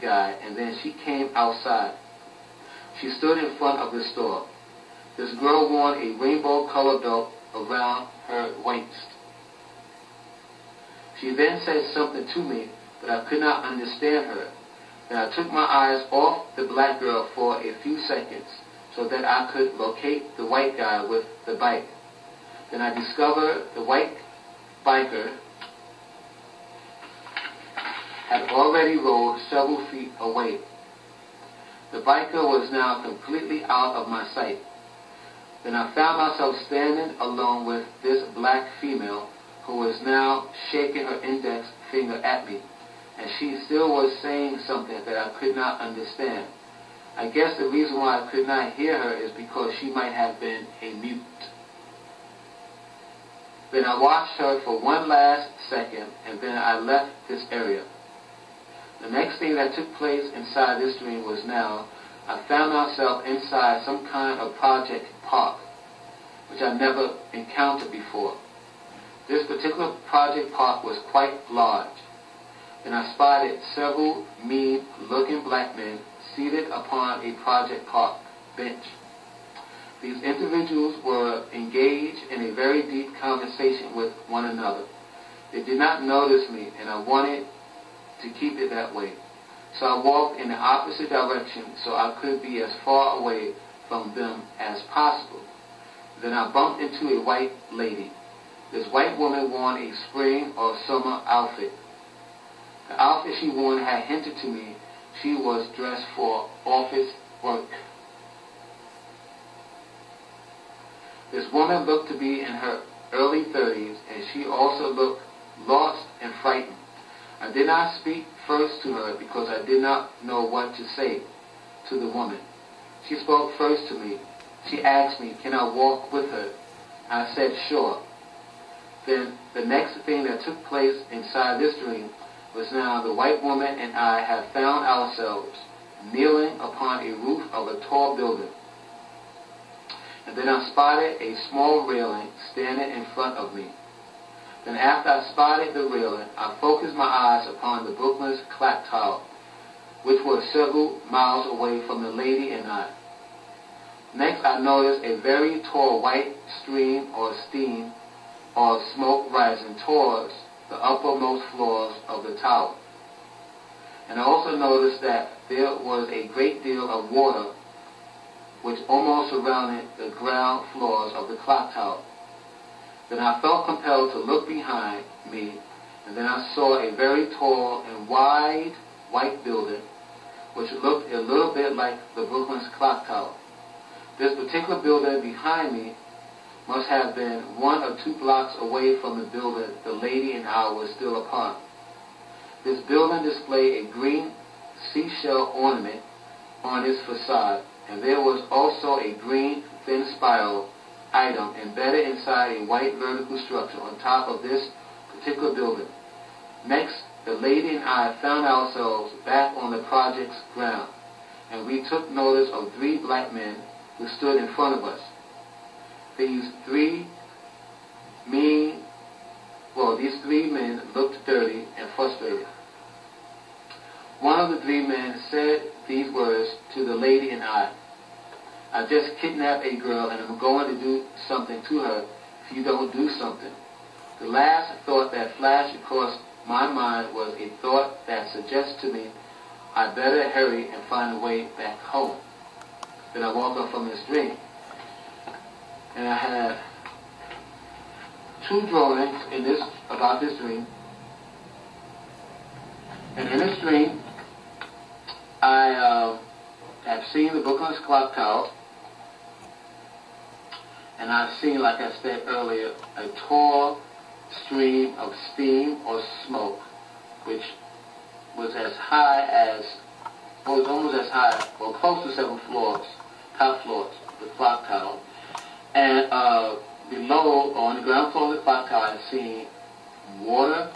guy, and then she came outside. She stood in front of the store. This girl wore a rainbow color belt around her waist. She then said something to me, but I could not understand her. Then I took my eyes off the black girl for a few seconds so that I could locate the white guy with the bike. Then I discovered the white biker had already rolled several feet away. The biker was now completely out of my sight. Then I found myself standing alone with this black female who was now shaking her index finger at me, and she still was saying something that I could not understand. I guess the reason why I could not hear her is because she might have been a mute. Then I watched her for one last second, and then I left this area. The next thing that took place inside this dream was now I found myself inside some kind of project park, which I never encountered before. This particular project park was quite large, and I spotted several mean-looking black men seated upon a project park bench. These individuals were engaged in a very deep conversation with one another. They did not notice me, and I wanted to keep it that way. So I walked in the opposite direction so I could be as far away from them as possible. Then I bumped into a white lady. This white woman wore a spring or summer outfit. The outfit she wore had hinted to me she was dressed for office work. This woman looked to be in her early 30s, and she also looked lost and frightened. I did not speak first to her because I did not know what to say to the woman. She spoke first to me. She asked me, can I walk with her? I said, sure. Then the next thing that took place inside this dream was now the white woman and I have found ourselves kneeling upon a roof of a tall building. And then I spotted a small railing standing in front of me. Then after I spotted the railing, I focused my eyes upon the Brooklyn's clock tower, which was several miles away from the lady and I. Next, I noticed a very tall white stream or steam or smoke rising towards the uppermost floors of the tower. And I also noticed that there was a great deal of water which almost surrounded the ground floors of the clock tower. Then I felt compelled to look behind me, and then I saw a very tall and wide white building which looked a little bit like the Brooklyn's clock tower. This particular building behind me must have been 1 or 2 blocks away from the building the lady and I were still upon. This building displayed a green seashell ornament on its facade, and there was also a green thin spiral item embedded inside a white vertical structure on top of this particular building. Next, the lady and I found ourselves back on the project's ground, and we took notice of 3 black men who stood in front of us. These three men looked dirty and frustrated. One of the 3 men said these words to the lady and I just kidnapped a girl and I'm going to do something to her if you don't do something. The last thought that flashed across my mind was a thought that suggested to me I better hurry and find a way back home. Then I woke up from this dream. And I had 2 drawings about this dream. And in this dream, I have seen the Brooklyn's clock tower, and I've seen, like I said earlier, a tall stream of steam or smoke, which was as high as, was almost as high, or close to 7 floors, top floors, the clock tower. And below, on the ground floor of the clock tower, I've seen water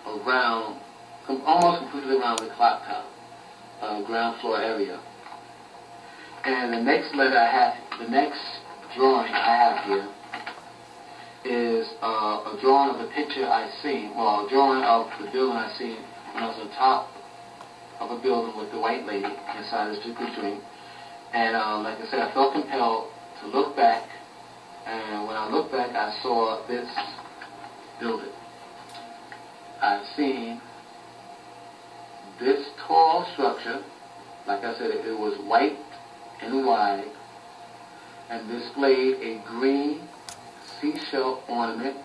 around, almost completely around the clock tower, ground floor area. And the next drawing I have here is a drawing of the picture I seen, well, a drawing of the building I seen when I was on top of a building with the white lady inside this particular dream. And like I said, I felt compelled to look back. And when I looked back, I saw this building. I've seen this tall structure. Like I said, it was white and wide, and displayed a green seashell ornament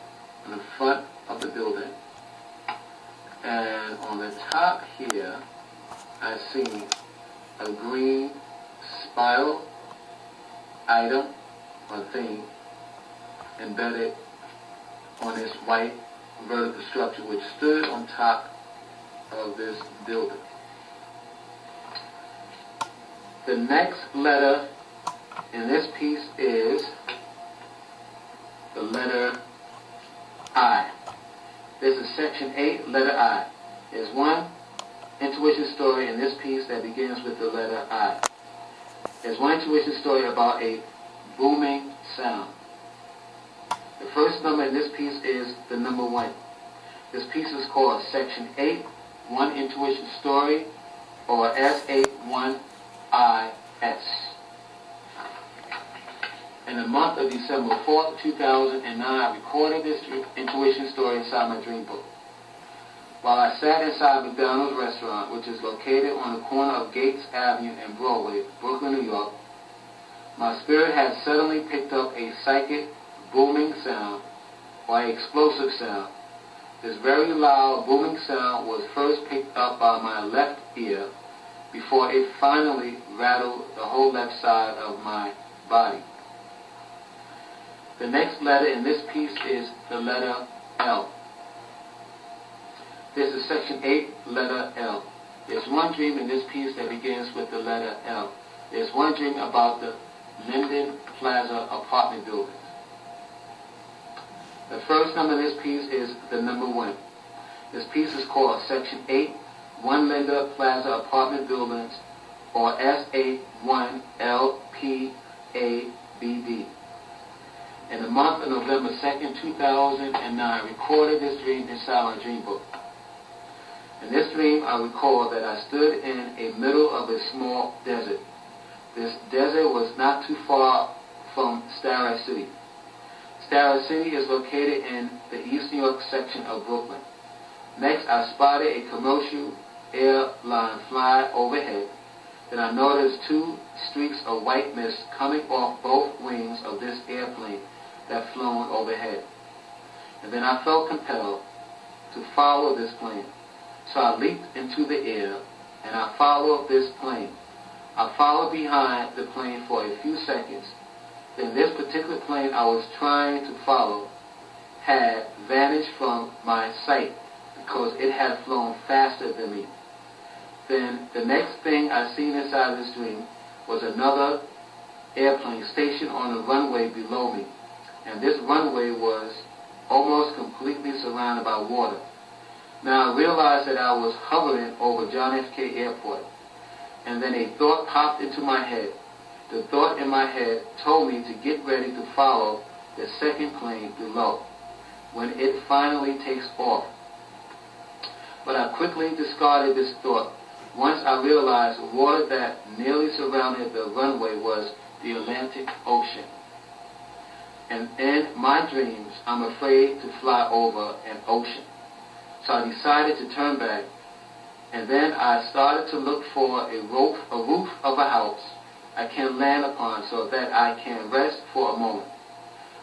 on the front of the building. And on the top here, I see a green spiral item or thing embedded on this white vertical structure which stood on top of this building. The next letter in this piece is the letter I. This is section 8, letter I. There's one intuition story in this piece that begins with the letter I. There's one intuition story about a booming sound. The first number in this piece is the number 1. This piece is called section 8, one intuition story, or S81IS. In the month of December 4th, 2009, I recorded this intuition story inside my dream book. While I sat inside McDonald's restaurant, which is located on the corner of Gates Avenue and Broadway, Brooklyn, New York, my spirit had suddenly picked up a psychic booming sound, or an explosive sound. This very loud booming sound was first picked up by my left ear before it finally rattled the whole left side of my body. The next letter in this piece is the letter L. This is section 8, letter L. There's one dream in this piece that begins with the letter L. There's one dream about the Linden Plaza apartment buildings. The first number in this piece is the number 1. This piece is called section 8, One Linden Plaza apartment buildings, or S81LPABD. In the month of November 2nd, 2009, I recorded this dream inside my dream book. In this dream, I recall that I stood in a middle of a small desert. This desert was not too far from Starrett City. Starrett City is located in the East New York section of Brooklyn. Next, I spotted a commercial airline fly overhead. Then I noticed 2 streaks of white mist coming off both wings of this airplane that flown overhead. And then I felt compelled to follow this plane. So I leaped into the air and I followed this plane. I followed behind the plane for a few seconds. Then this particular plane I was trying to follow had vanished from my sight because it had flown faster than me. Then the next thing I seen inside this dream was another airplane stationed on the runway below me. And this runway was almost completely surrounded by water. Now I realized that I was hovering over John F. K. Airport. And then a thought popped into my head. The thought in my head told me to get ready to follow the second plane below when it finally takes off. But I quickly discarded this thought once I realized the water that nearly surrounded the runway was the Atlantic Ocean. And in my dreams, I'm afraid to fly over an ocean. So I decided to turn back, and then I started to look for a roof of a house I can land upon so that I can rest for a moment.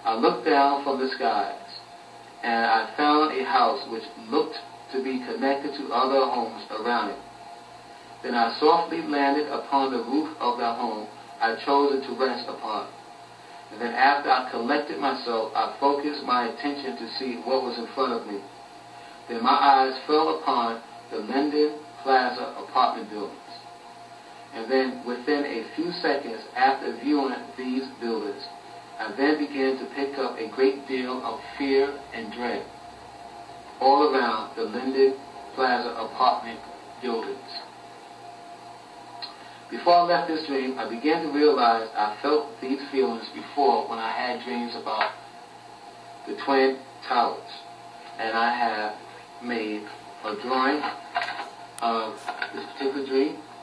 I looked down from the skies, and I found a house which looked to be connected to other homes around it. Then I softly landed upon the roof of the home I chosen to rest upon. And then after I collected myself, I focused my attention to see what was in front of me. Then my eyes fell upon the Linden Plaza apartment buildings. And then within a few seconds after viewing these buildings, I then began to pick up a great deal of fear and dread all around the Linden Plaza apartment buildings. Before I left this dream, I began to realize I felt these feelings before when I had dreams about the Twin Towers. And I have made a drawing of this particular dream.